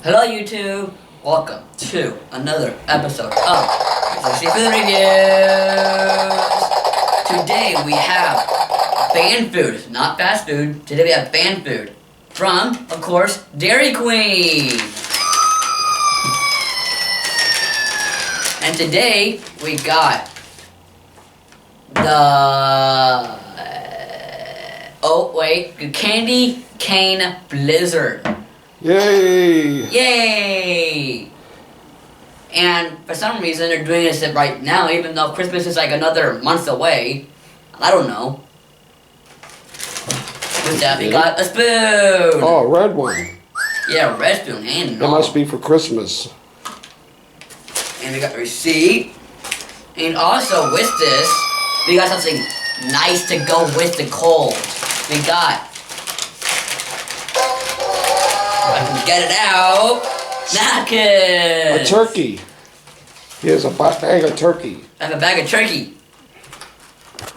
Hello YouTube! Welcome to another episode of Food Reviews! Today we have banned food, not fast food. Today we have banned food from, of course, Dairy Queen! And today we got the candy cane blizzard. Yay! Yay! And for some reason they're doing this right now, even though Christmas is like another month away. I don't know. With that, we got a spoon. Oh, a red one. Yeah, red spoon. And That must be for Christmas. And we got a receipt. And also with this, we got something nice to go with the cold. We got, I can get it out, napkins. A turkey. Here's a bag of turkey. I have a bag of turkey.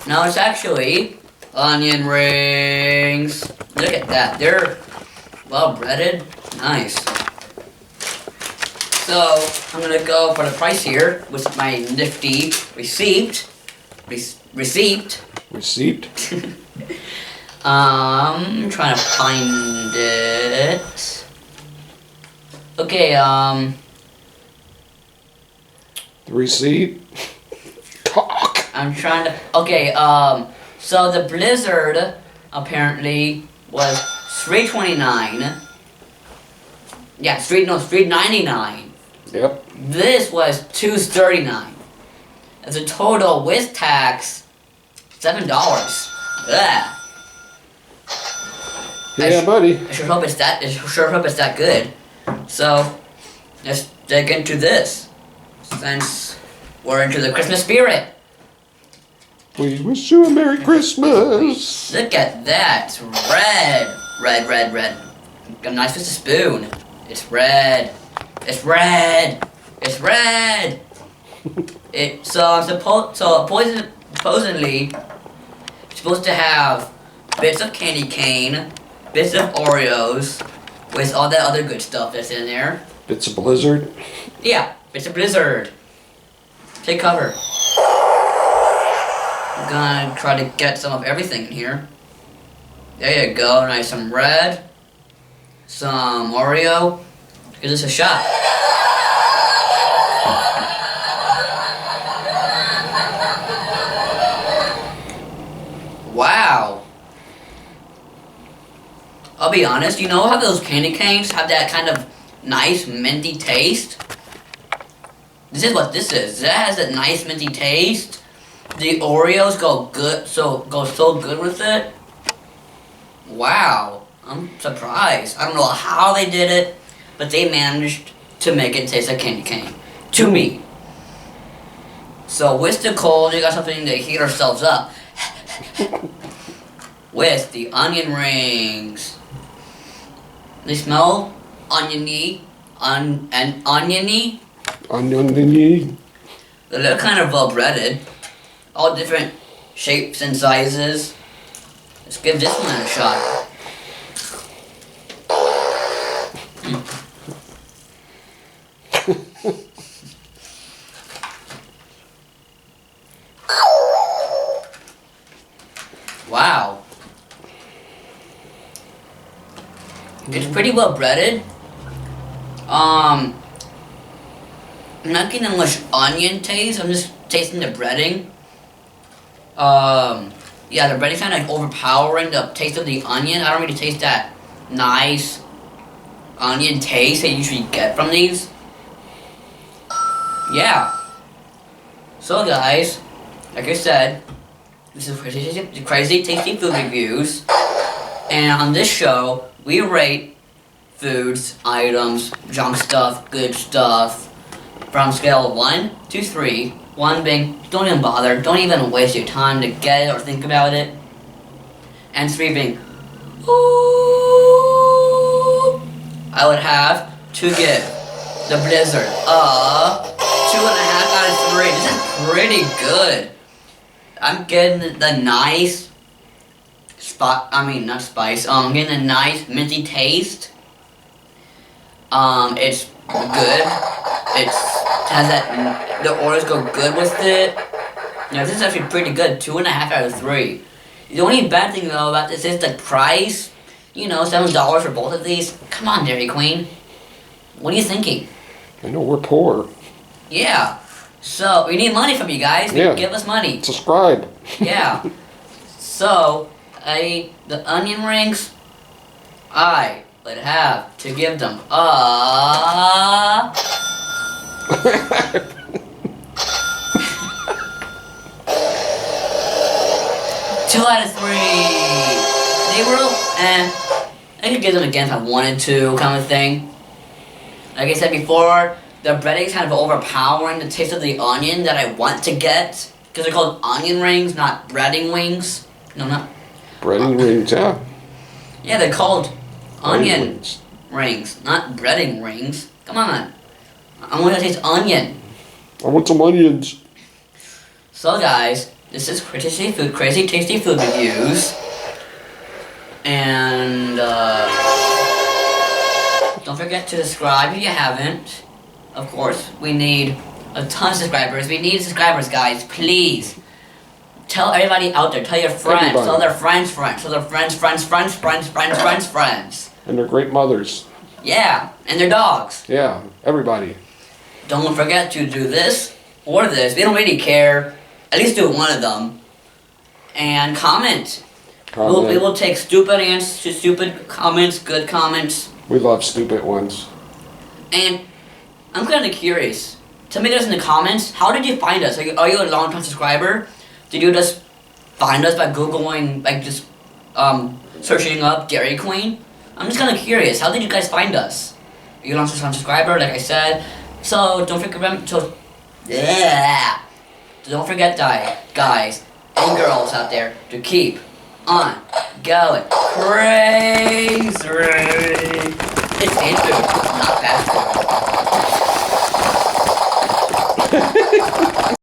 No, it's actually onion rings. Look at that. They're well breaded. Nice. So, I'm going to go for the price here with my nifty receipt. Receipt. I'm trying to find it. Okay, The receipt. Talk. I'm trying to. Okay, so the blizzard apparently was $3.29. Yeah, $3.99. Yep. This was $2.39. As a total with tax, $7. Yeah. Yeah, buddy. I sure hope it's that good. So let's dig into this. Since we're into the Christmas spirit. We wish you a Merry Christmas. Look at that. It's red. Red. Got a nice with a spoon. It's red. It's red. It's red. Supposedly it's supposed to have bits of candy cane, bits of Oreos, with all that other good stuff that's in there. It's a blizzard. Yeah, it's a blizzard. Take cover. I'm gonna try to get some of everything in here. There you go. Nice, some red, some Oreo. Give this a shot. Wow. I'll be honest, you know how those candy canes have that kind of nice minty taste? This is what this is. That has a nice minty taste. The Oreos go so good with it. Wow. I'm surprised. I don't know how they did it, but they managed to make it taste like candy cane. To me. So with the cold, we got something to heat ourselves up. With the onion rings. They smell oniony, oniony. Oniony. They look kind of well breaded. All different shapes and sizes. Let's give this one a shot. Wow. It's pretty well breaded. I'm not getting much onion taste. I'm just tasting the breading. Yeah, the breading kind of like overpowering the taste of the onion. I don't really taste that nice onion taste that you usually get from these. Yeah. So guys, like I said, this is crazy tasty food reviews, and on this show we rate foods, items, junk stuff, good stuff, from scale of 1 to 3. 1 being don't even bother, don't even waste your time to get it or think about it, and 3 being ooh, I would have to give the blizzard a 2.5 out of 3. This is pretty good. I'm getting the nice I'm getting a nice minty taste. It's good. It's has that the Oreos go good with it. This is actually pretty good. 2.5 out of 3. The only bad thing though about this is the price. $7 for both of these. Come on, Dairy Queen. What are you thinking? I know we're poor. Yeah. So we need money from you guys. Yeah. Give us money. Subscribe. Yeah. So the onion rings, I would have to give them a 2 out of 3. They were, I could give them again if I wanted to, kind of thing. Like I said before, the breading's kind of overpowering the taste of the onion that I want to get. Because they're called onion rings, not breading wings. No, not. Breading rings, yeah. Yeah, they're called onion Rings. rings, not breading rings. Come on. I want to taste onion. I want some onions. So guys, this is Crazy Tasty Food Reviews. And don't forget to subscribe if you haven't. Of course, we need a ton of subscribers. We need subscribers, guys. Please. Tell everybody out there. Tell your friends. Everybody. Tell their friends. Tell their friends. And they're great mothers. Yeah, and their dogs. Yeah, everybody. Don't forget to do this or this. We don't really care. At least do one of them. And comment. We will take stupid answers, stupid comments, good comments. We love stupid ones. And I'm kind of curious. Tell me this in the comments. How did you find us? Are you a long-time subscriber? Did you just find us by Googling, like just searching up Dairy Queen? I'm just kind of curious. How did you guys find us? Are you a long-time subscriber, like I said? So don't forget Don't forget, guys and girls out there, to keep on going crazy. It's food, not fast food.